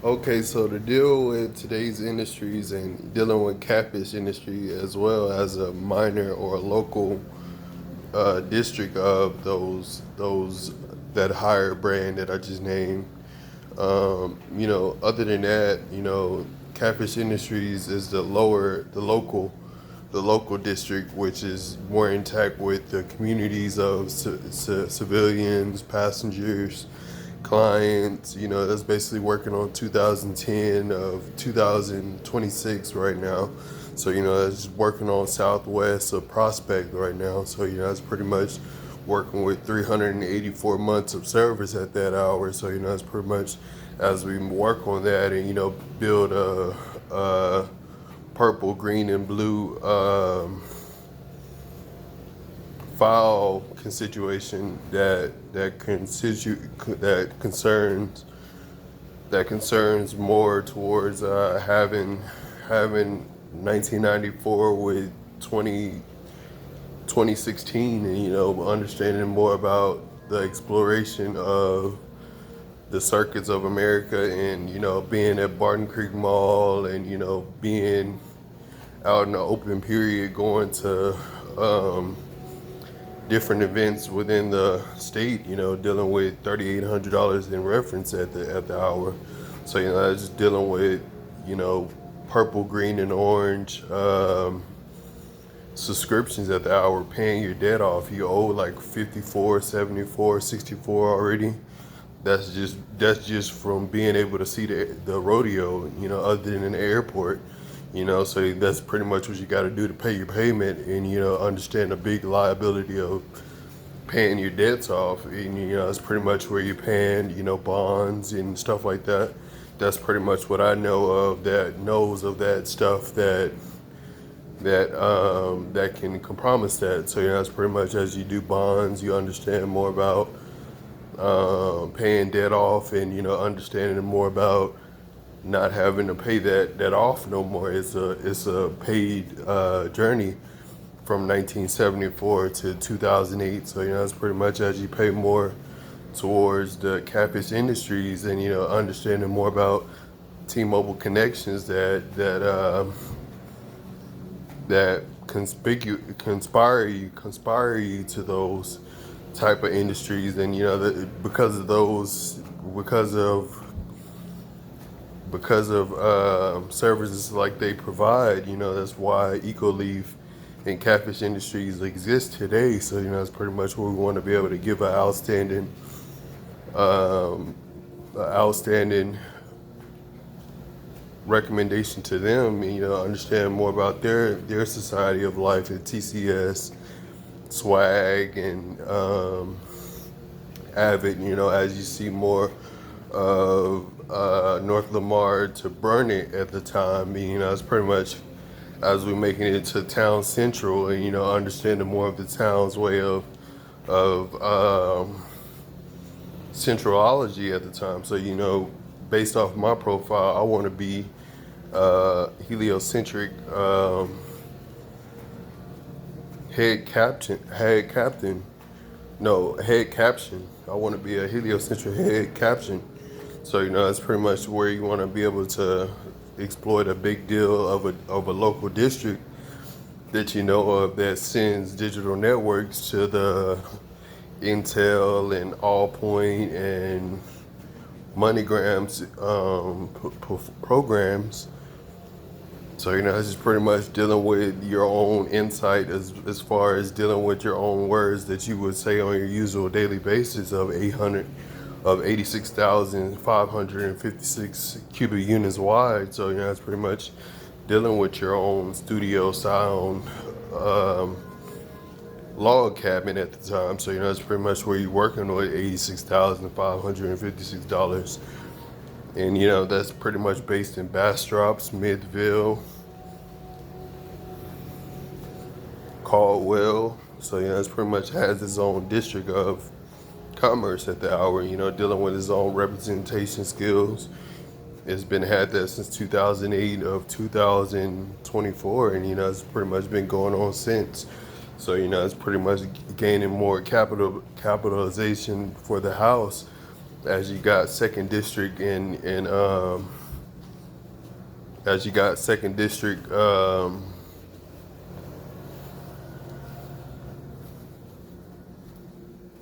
Okay, so to deal with today's industries and dealing with catfish industry as well as a minor or a local district of those that higher brand that I just named. Other than that, catfish industries is the local district, which is more intact with the communities of civilians, passengers, clients. That's basically working on 2010 of 2026 right now. So, it's working on southwest of Prospect right now. So, it's pretty much working with 384 months of service at that hour. So, it's pretty much as we work on that and, build a purple, green, and blue file constitution that concerns more towards having 1994 with 2016, and understanding more about the exploration of the circuits of America, and being at Barton Creek Mall, and being out in the open period, going to different events within the state, dealing with $3,800 in reference at the hour. So that's just dealing with purple, green, and orange subscriptions at the hour, paying your debt off. You owe like 54, 74, 64 already. That's just from being able to see the rodeo, other than in the airport. So that's pretty much what you got to do to pay your payment, and understand the big liability of paying your debts off. And it's pretty much where you're paying bonds and stuff like that. That's pretty much what I know of, that knows of that stuff that can compromise that. So that's pretty much, as you do bonds, you understand more about paying debt off, and understanding more about not having to pay that off no more. It's a paid journey from 1974 to 2008. So it's pretty much as you pay more towards the catfish industries, and understanding more about T-Mobile connections that conspire you to those type of industries. And because of services like they provide, that's why EcoLeaf and catfish industries exist today. So that's pretty much what we want to be able to give an outstanding recommendation to them, and understand more about their society of life at TCS, Swag, and Avid. As you see more of North Lamar to Burnett at the time, it's pretty much as we're making it to town central, and understanding more of the town's way of centrology at the time. So based off my profile, I want to be heliocentric, head caption. I want to be a heliocentric head caption. So that's pretty much where you want to be able to exploit a big deal of a local district that you know of, that sends digital networks to the Intel and Allpoint and MoneyGrams programs. So it's just pretty much dealing with your own insight, as far as dealing with your own words that you would say on your usual daily basis of 86,556 cubic units wide. So it's pretty much dealing with your own studio sound log cabin at the time. So that's pretty much where you're working with $86,556. And that's pretty much based in Bastrop, Smithville, Caldwell. So it's pretty much has its own district of commerce at the hour, dealing with its own representation skills. It's been had that since 2008 of 2024, and it's pretty much been going on since. So it's pretty much gaining more capitalization for the house as you got second district as you got second district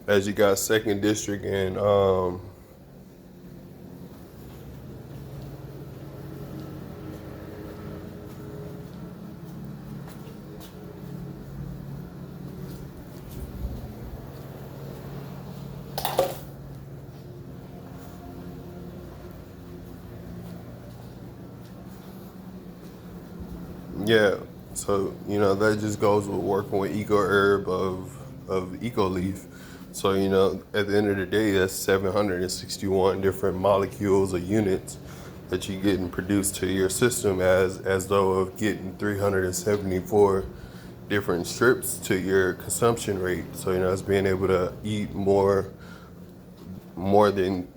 as you got second district and yeah, so that just goes with working with Eco Herb of Eco Leaf. So at the end of the day, that's 761 different molecules or units that you're getting produced to your system, as though of getting 374 different strips to your consumption rate. So it's being able to eat more than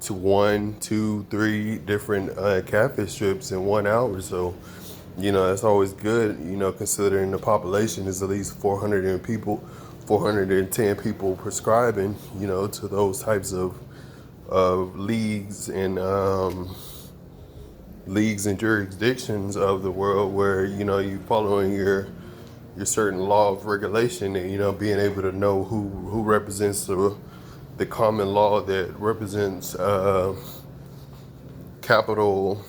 to 1, 2, 3 different catfish strips in 1 hour. So that's always good, considering the population is at least 410 people prescribing, to those types of leagues and jurisdictions of the world where, you following your certain law of regulation and, being able to know who represents the common law that represents capital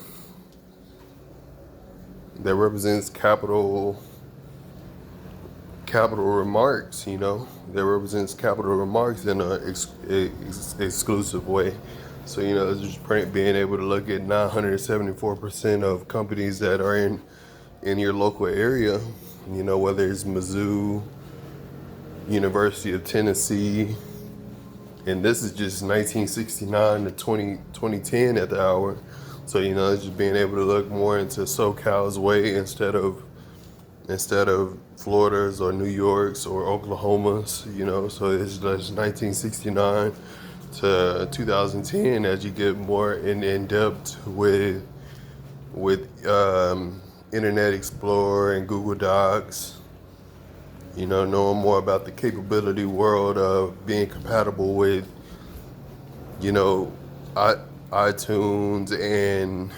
capital remarks, that represents capital remarks in a exclusive way. So it's just being able to look at 974% of companies that are in your local area, whether it's Mizzou, University of Tennessee, and this is just 1969 to 2010 at the hour. So it's just being able to look more into SoCal's way instead of Florida's or New York's or Oklahoma's. So it's just 1969 to 2010 as you get more in depth with Internet Explorer and Google Docs. Knowing more about the capability world of being compatible with, iTunes and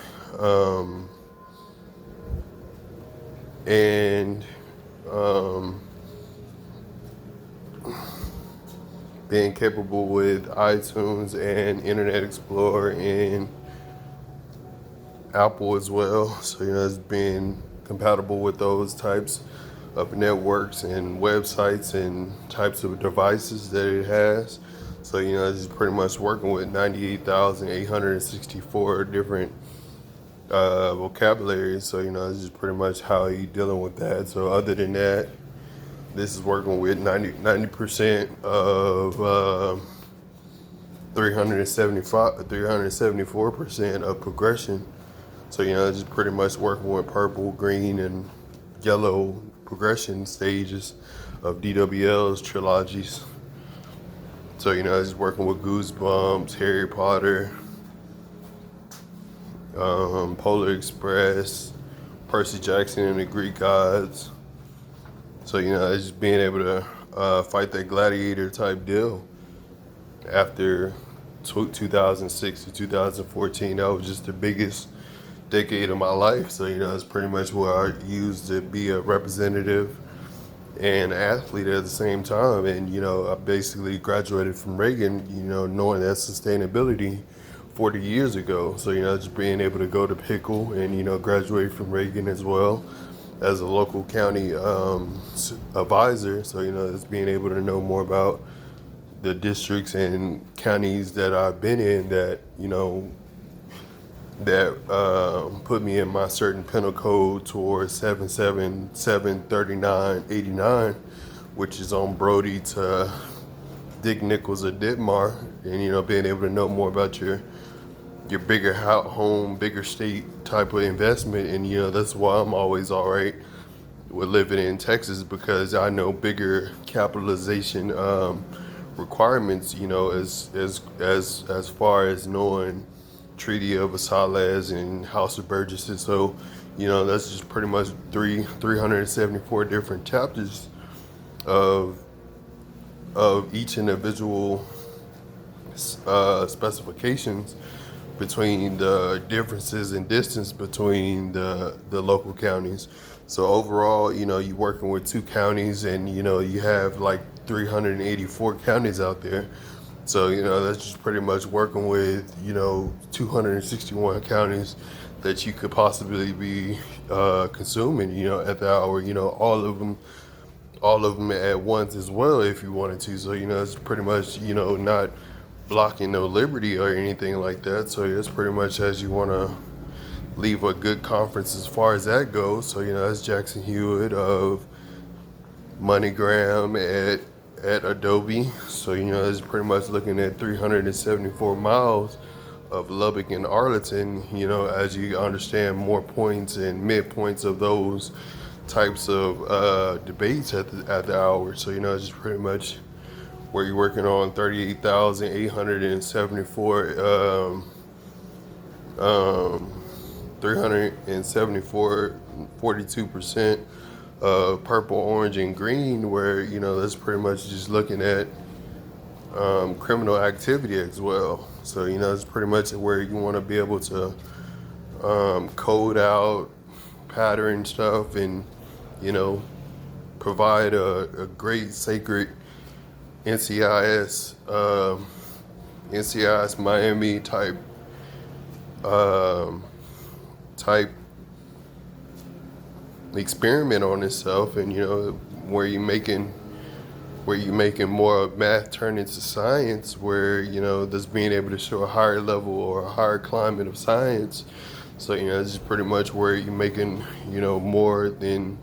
being capable with iTunes and Internet Explorer and Apple as well. So it's being compatible with those types of networks and websites and types of devices that it has. So it's pretty much working with 98,864 different vocabularies. So it's just pretty much how you dealing with that. So other than that, this is working with 90% of 374% of progression. So it's just pretty much working with purple, green, and yellow progression stages of DWL's trilogies. So it's working with Goosebumps, Harry Potter, Polar Express, Percy Jackson and the Greek Gods. So it's just being able to fight that gladiator type deal. After 2006 to 2014, that was just the biggest decade of my life. So it's pretty much what I used to be a representative and athlete at the same time. And I basically graduated from Reagan, knowing that sustainability 40 years ago. So just being able to go to Pickle and graduate from Reagan as well as a local county advisor. So just being able to know more about the districts and counties that I've been in that put me in my certain penal code towards 7773989, which is on Brody to Dick Nichols or Ditmar, and being able to know more about your bigger home, bigger state type of investment. And that's why I'm always all right with living in Texas, because I know bigger capitalization requirements, as far as knowing Treaty of Versailles and House of Burgesses. So that's just pretty much 374 different chapters of each individual specifications between the differences in distance between the local counties. So overall, you're working with two counties, and you have like 384 counties out there. So that's just pretty much working with 261 counties that you could possibly be consuming at the hour. All of them at once as well if you wanted to. So it's pretty much not blocking no liberty or anything like that. So it's pretty much as you want to leave a good conference as far as that goes. So that's Jackson Hewitt of MoneyGram at Adobe. So it's pretty much looking at 374 miles of Lubbock and Arlington. As you understand more points and midpoints of those types of debates at the hour. So it's just pretty much where you're working on 38,874 374 42% purple, orange, and green, where that's pretty much just looking at criminal activity as well. So it's pretty much where you want to be able to code out pattern stuff and provide a great sacred NCIS Miami type experiment on itself, and where you're making more of math turn into science, where that's being able to show a higher level or a higher climate of science. So this is pretty much where you're making more than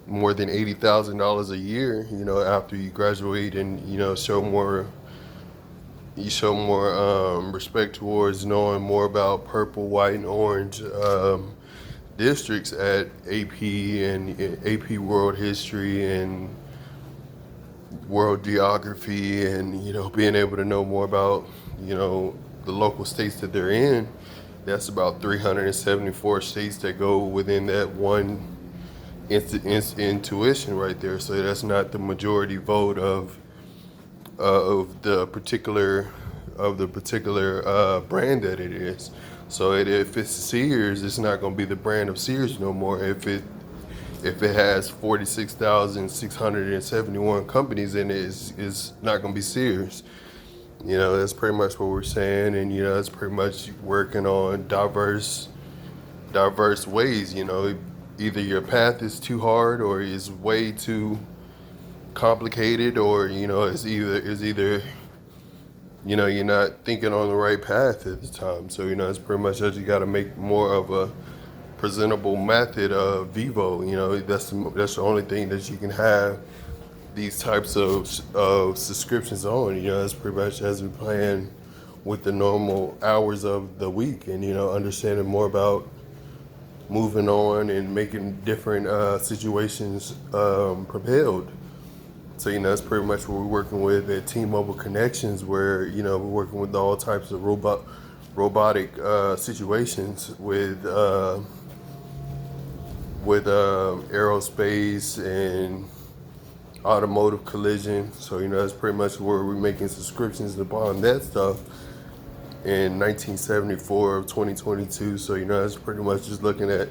$80,000 a year after you graduate, and show more respect towards knowing more about purple, white, and orange districts at AP and AP World History and World Geography, and being able to know more about the local states that they're in. That's about 374 states that go within that one intuition right there. So that's not the majority vote of the particular brand that it is. So if it's Sears, it's not going to be the brand of Sears no more. If it has 46,671 companies in it, it's not going to be Sears. That's pretty much what we're saying, and that's pretty much working on diverse ways. Either your path is too hard or is way too complicated, or it's either you're not thinking on the right path at the time. So it's pretty much that you got to make more of a presentable method of Vivo. That's the only thing that you can have these types of subscriptions on. That's pretty much as we plan with the normal hours of the week, and understanding more about moving on and making different situations propelled. So that's pretty much what we're working with at T-Mobile Connections, where we're working with all types of robotic situations with aerospace and automotive collision. So that's pretty much where we're making subscriptions upon that stuff in 1974 of 2022. So that's pretty much just looking at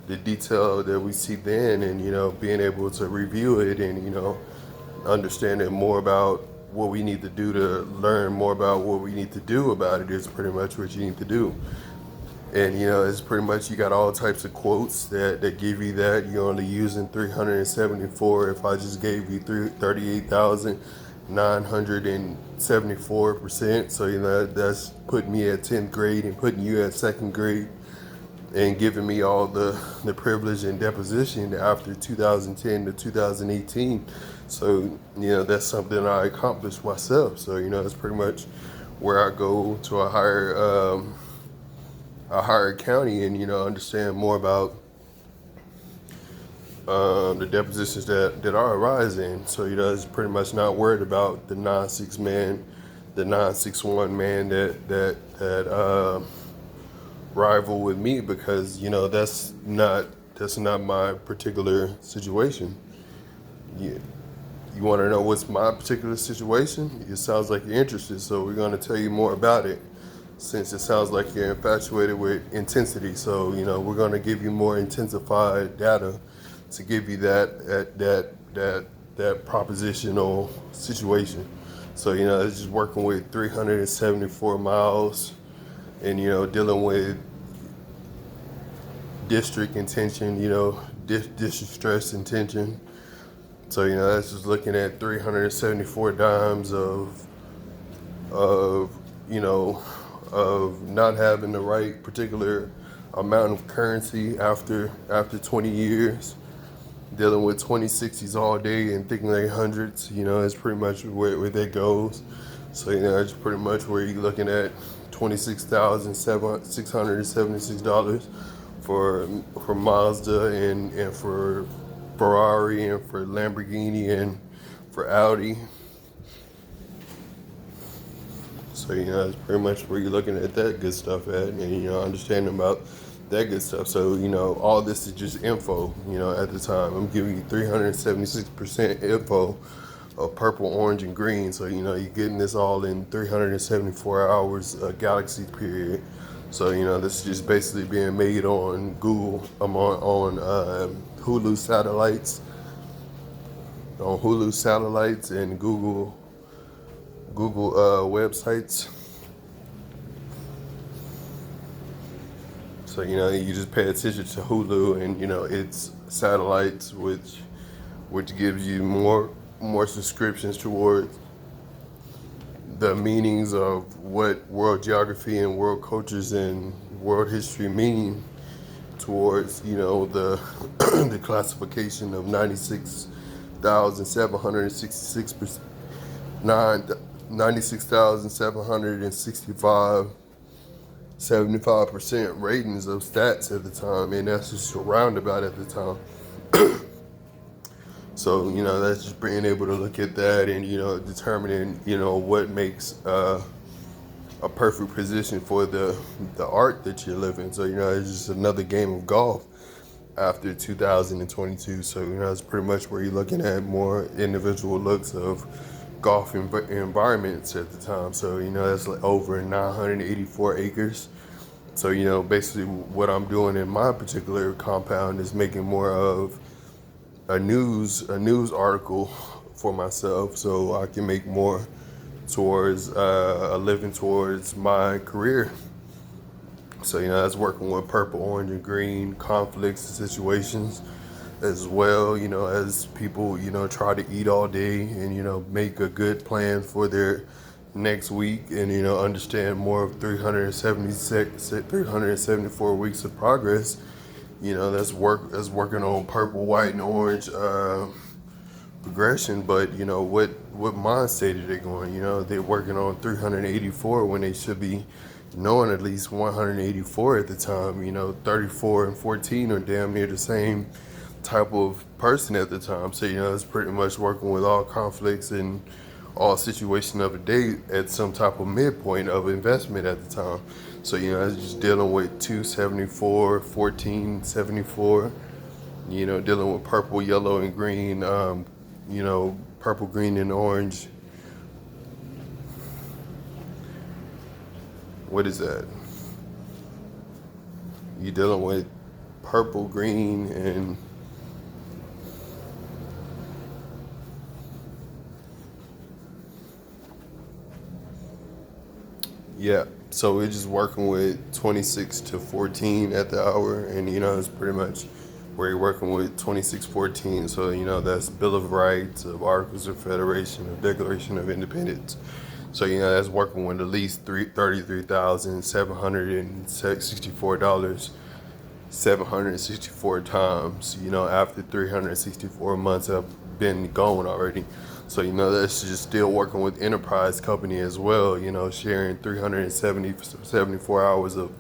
the detail that we see then, and being able to review it, and understanding more about what we need to do to learn more about what we need to do about it is pretty much what you need to do. And it's pretty much, you got all types of quotes that give you that. You're only using 374. If I just gave you 38,974%, so that's putting me at 10th grade and putting you at 2nd grade, and giving me all the privilege and deposition after 2010 to 2018. So that's something I accomplished myself. So it's pretty much where I go to a higher county, and understand more about the depositions that I arise in. So it's pretty much not worried about the 9-6 man, the 961 man that rival with me, because that's not my particular situation. Yeah. You want to know what's my particular situation? It sounds like you're interested, so we're going to tell you more about it. Since it sounds like you're infatuated with intensity, so we're going to give you more intensified data to give you that propositional situation. So it's just working with 374 miles, and dealing with district intention, district stress intention. So that's just looking at 374 dimes of you know of not having the right particular amount of currency after 20 years, dealing with 2060s all day and thinking like hundreds. It's pretty much where that goes. So it's pretty much where you're looking at $26,676 for Mazda and for Ferrari and for Lamborghini and for Audi. So it's pretty much where you're looking at that good stuff at, and understanding about that good stuff. So all this is just info. At the time, I'm giving you 376% info of purple, orange, and green. So you're getting this all in 374 hours, a galaxy period. So this is just basically being made on Google. I'm on Hulu satellites, and Google websites. So you just pay attention to Hulu and it's satellites, which gives you more subscriptions towards the meanings of what world geography and world cultures and world history mean towards the the classification of 96,766 96,765 75% ratings of stats at the time, and that's just a roundabout at the time. So that's just being able to look at that and determining what makes a perfect position for the art that you're living. So it's just another game of golf after 2022. So it's pretty much where you're looking at more individual looks of golf environments at the time. So that's like over 984 acres. So basically what I'm doing in my particular compound is making more of a news article for myself, so I can make more towards a living towards my career. So that's working with purple, orange, and green conflicts and situations, as well as people try to eat all day and make a good plan for their next week, and understand more of 374 weeks of progress. That's working on purple, white, and orange progression. But what mind state are they going? They're working on 384 when they should be knowing at least 184 at the time. 34 and 14 are damn near the same type of person at the time. So it's pretty much working with all conflicts and all situation of the day at some type of midpoint of investment at the time. So it's just dealing with 274, 1474. Dealing with purple, yellow, and green. Purple, green, and orange. What is that? You're dealing with purple, green, and yeah. So we're just working with 26 to 14 at the hour, and it's pretty much where you're working with 2614. So that's Bill of Rights, of Articles of Federation, of Declaration of Independence. So that's working with at least $33,764, 764 times. After 364 months have been going already. So that's just still working with enterprise company as well. Sharing 374 hours of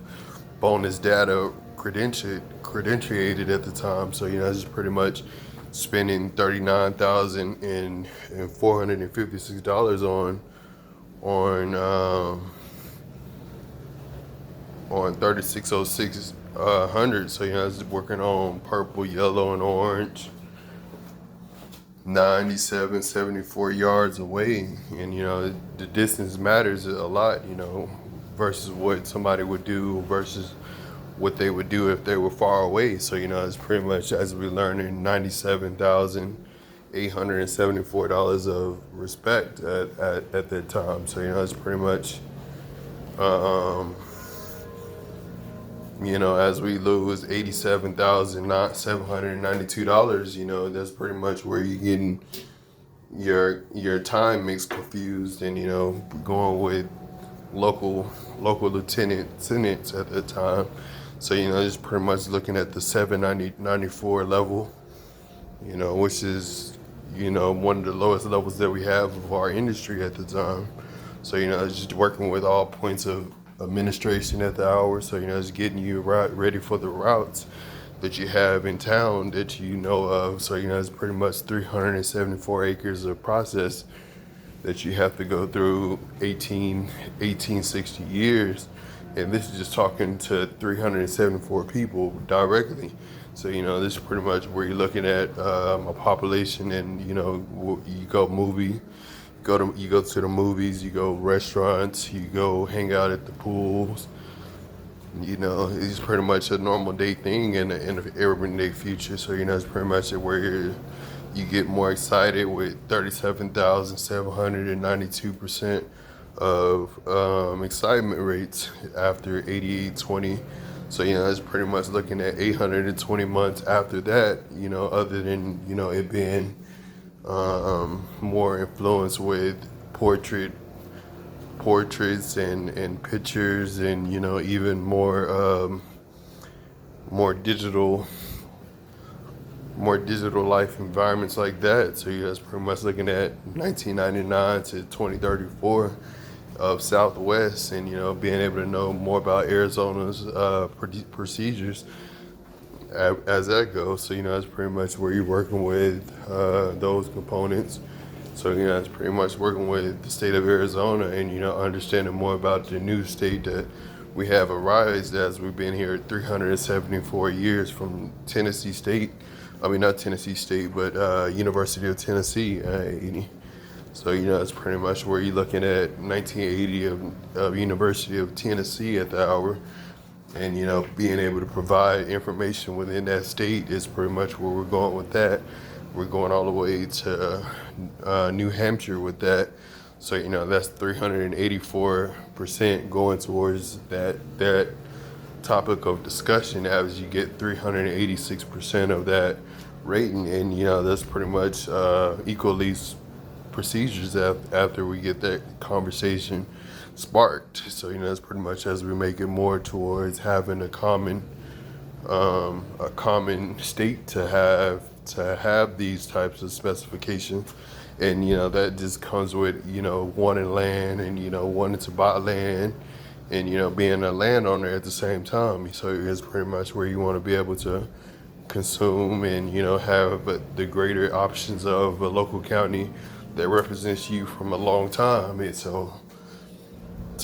bonus data credentiated at the time. So that's just pretty much spending $39,456 on 3606 100. So that's working on purple, yellow, and orange. 97, 74 yards away. And, you know, the distance matters a lot, you know, versus what somebody would do versus what they would do if they were far away. So, you know, it's pretty much, as we learned, in $97,874 of respect at that time. So, you know, it's pretty much, you know, as we lose $87,792, you know, that's pretty much where you're getting your time mix confused, and, you know, going with local lieutenants at the time. So, you know, just pretty much looking at the 794 level, you know, which is, you know, one of the lowest levels that we have of our industry at the time. So, you know, it's just working with all points of administration at the hour. So, you know, it's getting you ready for the routes that you have in town that you know of. So, you know, it's pretty much 374 acres of process that you have to go through 1860 years. And this is just talking to 374 people directly. So, you know, this is pretty much where you're looking at a population, and, you know, you go to the movies, you go restaurants, you go hang out at the pools. You know, it's pretty much a normal day thing in the urban day future. So, you know, it's pretty much where you get more excited with 37,792% of excitement rates after 8820. So, you know, it's pretty much looking at 820 months after that, you know, other than, you know, it being more influenced with portraits and pictures, and, you know, even more digital life environments like that. So, you know, it's pretty much looking at 1999 to 2034 of Southwest, and, you know, being able to know more about Arizona's procedures as that goes. So, you know, that's pretty much where you're working with those components. So, you know, it's pretty much working with the state of Arizona, and, you know, understanding more about the new state that we have arised as we've been here 374 years from Tennessee State. I mean, not Tennessee State, but University of Tennessee, 80. So, you know, it's pretty much where you're looking at 1980 of University of Tennessee at the hour. And, you know, being able to provide information within that state is pretty much where we're going with that. We're going all the way to New Hampshire with that. So, you know, that's 384% going towards that topic of discussion, as you get 386% of that rating. And, you know, that's pretty much equally procedures after we get that conversation sparked. So, you know, that's pretty much as we make it more towards having a common state to have these types of specifications. And, you know, that just comes with, you know, wanting land, and, you know, wanting to buy land, and, you know, being a landowner at the same time. So it's pretty much where you want to be able to consume and, you know, have the greater options of a local county that represents you from a long time. And so,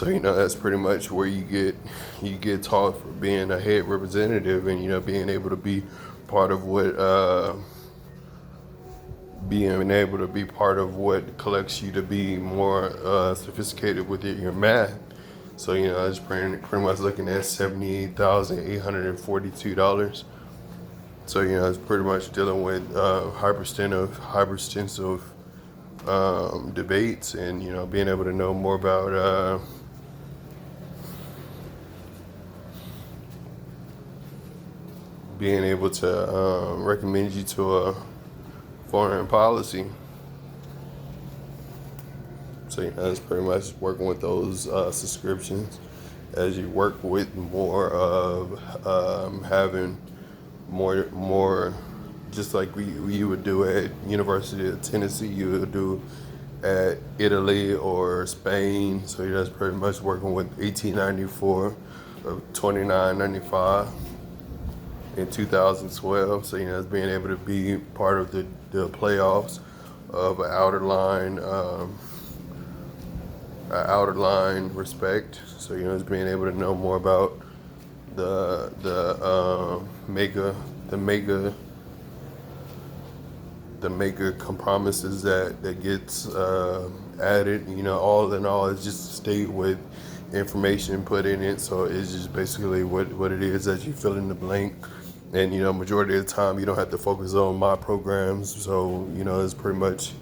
you know, that's pretty much where you get taught for being a head representative, and, you know, being able to be part of what collects you to be more sophisticated with your math. So, you know, it's pretty much looking at $78,842. So, you know, it's pretty much dealing with hyperextensive debates, and, you know, being able to know more about being able to recommend you to a foreign policy. So, you know, it's pretty much working with those subscriptions as you work with more of having more, just like you would do at University of Tennessee, you would do at Italy or Spain. So, that's pretty much working with 1894 of 2995 in 2012. So, you know, it's being able to be part of the playoffs of an outer line respect. So, you know, it's being able to know more about the the maker compromises that gets added. All in all, it's just a state with information put in it. So it's just basically what it is that you fill in the blank. And majority of the time you don't have to focus on my programs. So it's pretty much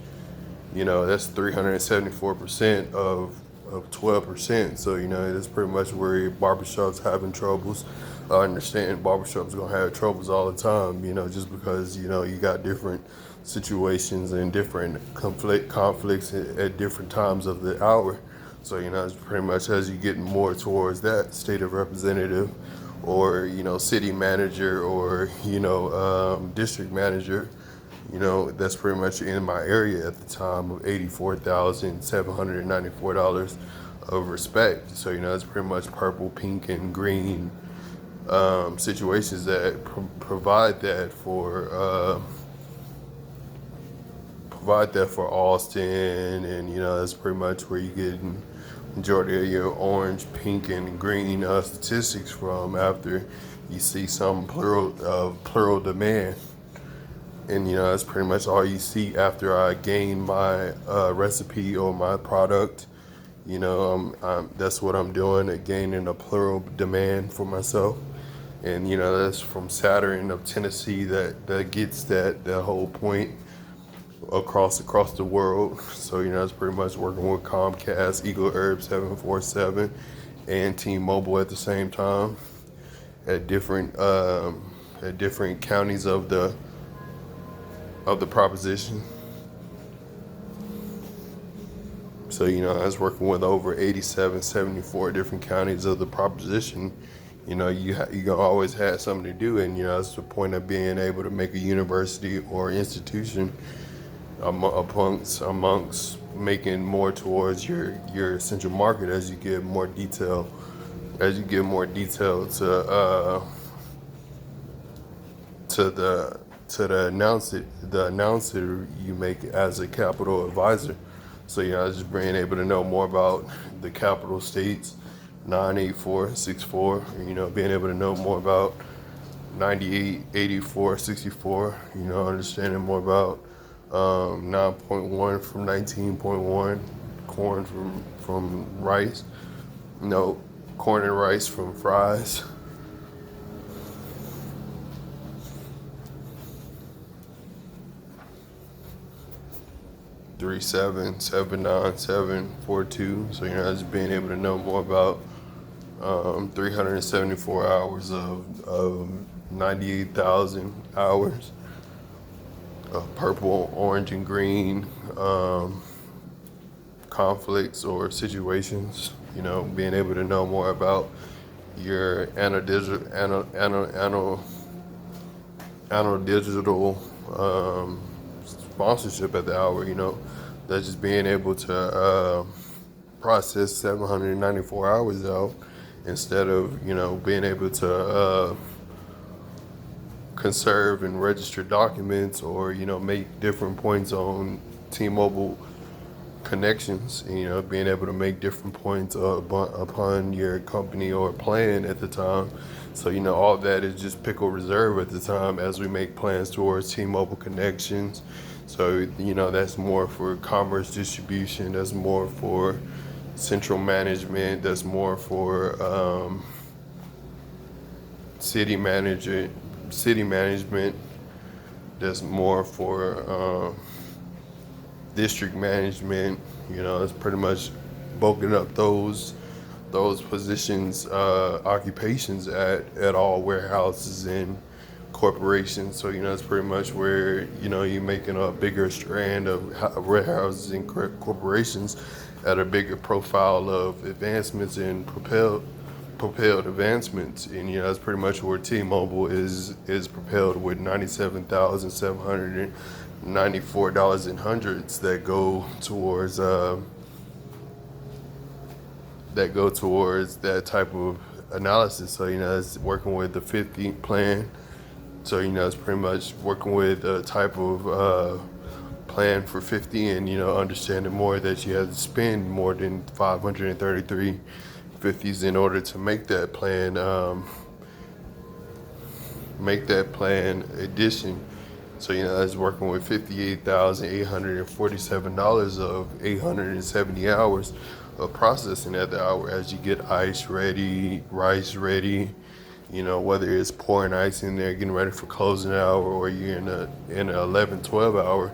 that's 374% of 12%. So it's pretty much where barbershops having troubles. I understand barbershops gonna have troubles all the time, just because you got different situations and different conflicts at different times of the hour. So it's pretty much as you get more towards that state of representative, or city manager, or district manager. That's pretty much in my area at the time of $84,794 of respect. So it's pretty much purple, pink, and green situations that provide that for Austin, and that's pretty much where you get majority of your orange, pink, and green statistics from after you see some plural demand. And that's pretty much all you see after I gain my recipe or my product. That's what I'm doing, gaining a plural demand for myself. And that's from Saturn of Tennessee that gets that whole point across the world. So that's pretty much working with Comcast, Eagle Herb 747, and T-Mobile at the same time at different counties of the proposition. So I was working with over 74 different counties of the proposition. You gonna always have something to do, and that's the point of being able to make a university or institution amongst making more towards your central market as you get more detail to the announcer you make as a capital advisor. So I was just being able to know more about the capital states, 98464, being able to know more about 988464, understanding more about 9.1 from 19.1, corn from rice, corn and rice from fries. 3779742. So just being able to know more about 374 hours of 98,000 hours of purple, orange, and green conflicts or situations. Being able to know more about your digital sponsorship at the hour. That's just being able to process 794 hours out instead of being able to conserve and register documents, or make different points on T-Mobile connections. Being able to make different points upon your company or plan at the time. So all that is just pickle reserve at the time as we make plans towards T-Mobile connections. So that's more for commerce distribution, that's more for central management, that's more for city management, that's more for district management. It's pretty much bulking up those positions, occupations at all warehouses and corporations. So it's pretty much where you're making a bigger strand of warehouses and corporations at a bigger profile of advancements and propelled advancements. And that's pretty much where T-Mobile is propelled with $97,794 in hundreds that go towards that type of analysis. So it's working with the 50 plan. So it's pretty much working with a type of plan for 50, and understanding more that you have to spend more than 533 50s in order to make that plan addition. So, that's working with $58,847 of 870 hours of processing at the hour as you get ice ready, rice ready, whether it's pouring ice in there, getting ready for closing hour, or you're in a 11, 12 hour,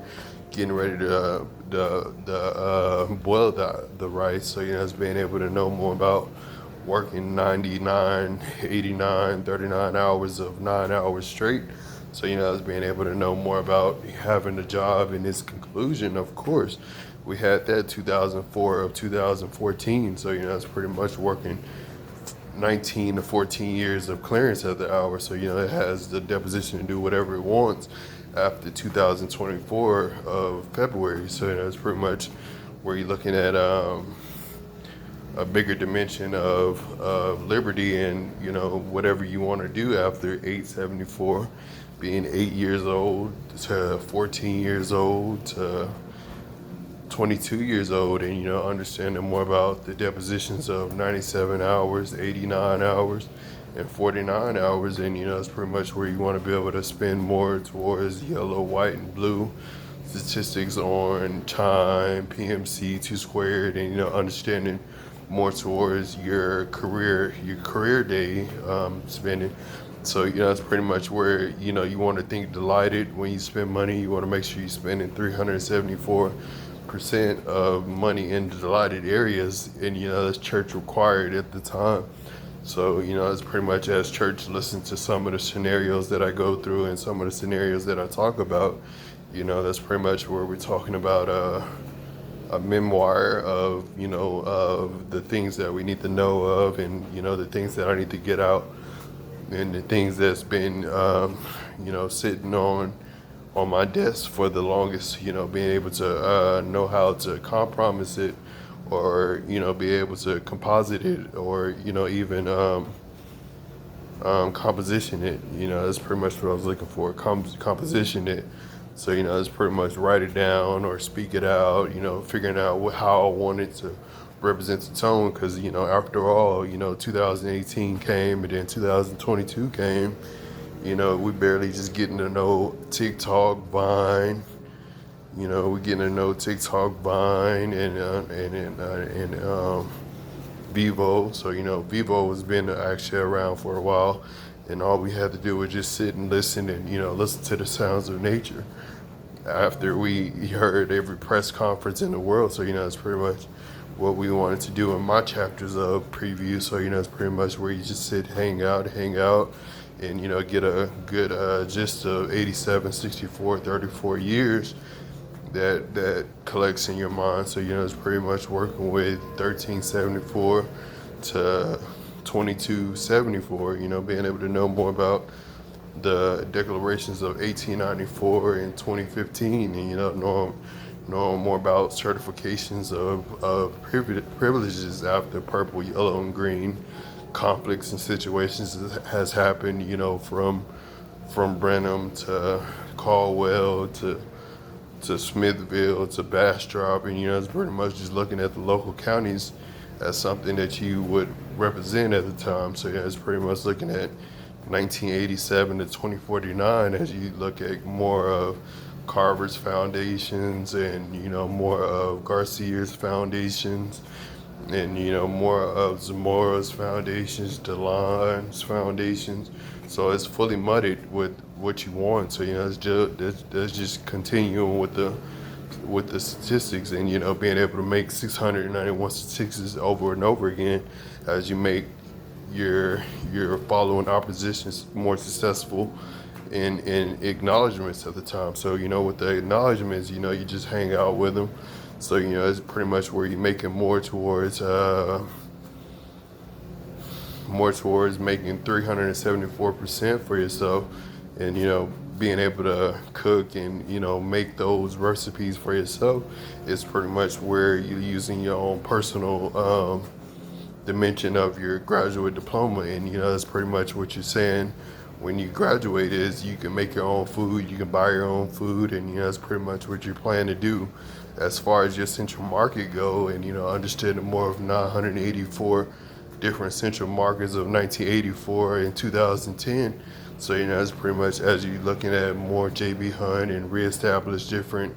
getting ready to boil the rice. So, it's being able to know more about working 99, 89, 39 hours of 9 hours straight. So, it's being able to know more about having a job and its conclusion. Of course, we had that 2004 of 2014. So, it's pretty much working 19 to 14 years of clearance at the hour. So, it has the deposition to do whatever it wants after 2024 of February. So, it's pretty much where you're looking at a bigger dimension of liberty and, whatever you want to do after 874, being 8 years old to 14 years old to 22 years old, and understanding more about the depositions of 97 hours, 89 hours, and 49 hours. And it's pretty much where you want to be able to spend more towards yellow, white, and blue statistics on time, PMC, 2 squared, and understanding more towards your career day spending. So, that's pretty much where, you want to think delighted when you spend money. You want to make sure you're spending 374% of money in delighted areas. And, that's church required at the time. So, it's pretty much as church listens to some of the scenarios that I go through and some of the scenarios that I talk about, that's pretty much where we're talking about a memoir of, of the things that we need to know of, and, the things that I need to get out, and the things that's been, sitting on my desk for the longest, being able to know how to compromise it, or, be able to composite it, or, even composition it. That's pretty much what I was looking for, composition it. So, it's pretty much write it down or speak it out, figuring out how I want it to represent the tone. Because, after all, 2018 came, and then 2022 came. We barely just getting to know TikTok, Vine. We're getting to know TikTok, Vine, and Vivo. So, Vivo has been actually around for a while. And all we had to do was just sit and listen, and, listen to the sounds of nature after we heard every press conference in the world. So, it's pretty much what we wanted to do in my chapters of preview. So, it's pretty much where you just sit, hang out, and, get a good gist of 87, 64, 34 years that collects in your mind. So, it's pretty much working with 1374 to 2274, being able to know more about the declarations of 1894 and 2015, and, knowing more about certifications of privileges after purple, yellow, and green conflicts and situations that has happened, from Brenham to Caldwell to Smithville to Bastrop. And, it's pretty much just looking at the local counties as something that you would represent at the time. So, it's pretty much looking at 1987 to 2049 as you look at more of Carver's foundations, and, more of Garcia's foundations, and, more of Zamora's foundations, DeLon's foundations. So it's fully mudded with what you want. So, it's just continuing with the statistics, and, being able to make 691 statistics over and over again as you make your following oppositions more successful in acknowledgments at the time. So, with the acknowledgments, you just hang out with them. So, it's pretty much where you're making more towards making 374% for yourself, and, being able to cook and, make those recipes for yourself is pretty much where you're using your own personal dimension of your graduate diploma. And, that's pretty much what you're saying when you graduate, is you can make your own food, you can buy your own food, and, that's pretty much what you plan to do as far as your central market go. And, understanding more of 984 different central markets of 1984 and 2010. So, you know, it's pretty much as you looking at more JB Hunt and reestablish different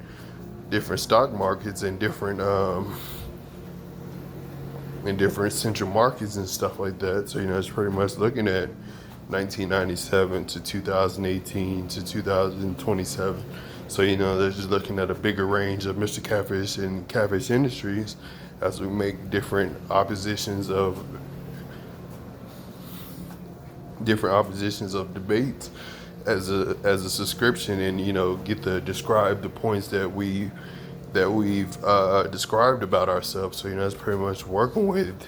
stock markets and different central markets and stuff like that. So, you know, it's pretty much looking at 1997 to 2018 to 2027. So, you know, they're just looking at a bigger range of Mr. Catfish and Catfish Industries as we make different oppositions of debates as a subscription, and you know, get to describe the points that we've described about ourselves. So, you know, it's pretty much working with,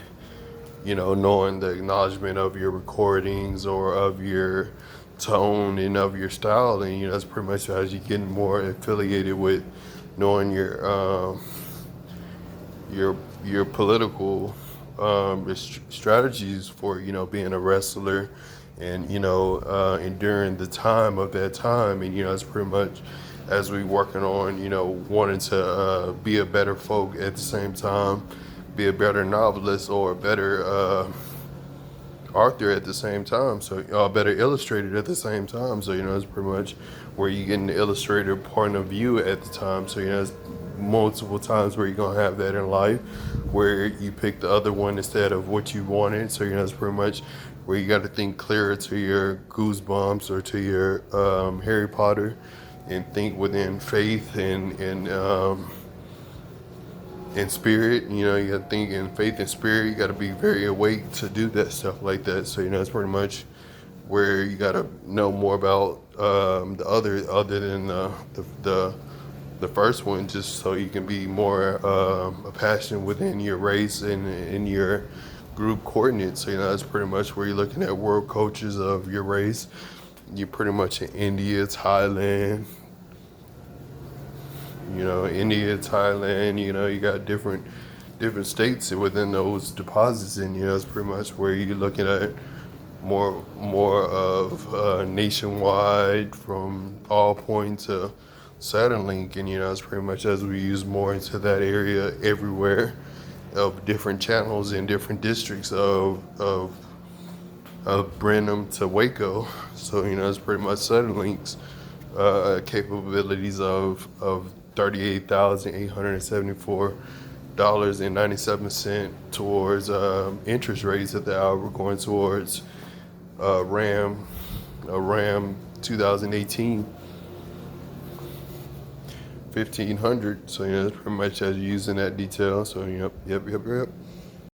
you know, knowing the acknowledgement of your recordings or of your tone and of your style, and you know, that's pretty much as you getting more affiliated with knowing your political strategies for, you know, being a wrestler, and you know, enduring the time of that time. And you know, it's pretty much as we working on, you know, wanting to be a better folk at the same time, be a better novelist or a better author at the same time, so better illustrated at the same time. So, you know, it's pretty much where you get the illustrator point of view at the time. So, you know, it's multiple times where you're gonna have that in life where you pick the other one instead of what you wanted. So, you know, it's pretty much where you got to think clearer to your Goosebumps or to your Harry Potter, and think within faith and spirit. You know, you got to think in faith and spirit. You got to be very awake to do that stuff like that. So, you know, it's pretty much where you got to know more about the other than the first one, just so you can be more a passion within your race and in your group coordinates. So, you know, that's pretty much where you're looking at world coaches of your race. You're pretty much in India, Thailand. You know, India, Thailand. You know, you got different states within those deposits, and you know, it's pretty much where you're looking at more of nationwide from all point to Saturn link. And you know, it's pretty much as we use more into that area everywhere of different channels in different districts of Brenham to Waco. So, you know, it's pretty much Saturn links capabilities of $38,874.97 towards interest rates at the hour, going towards RAM 2018 1500. So, you know, it's pretty much as using that detail. So, yep.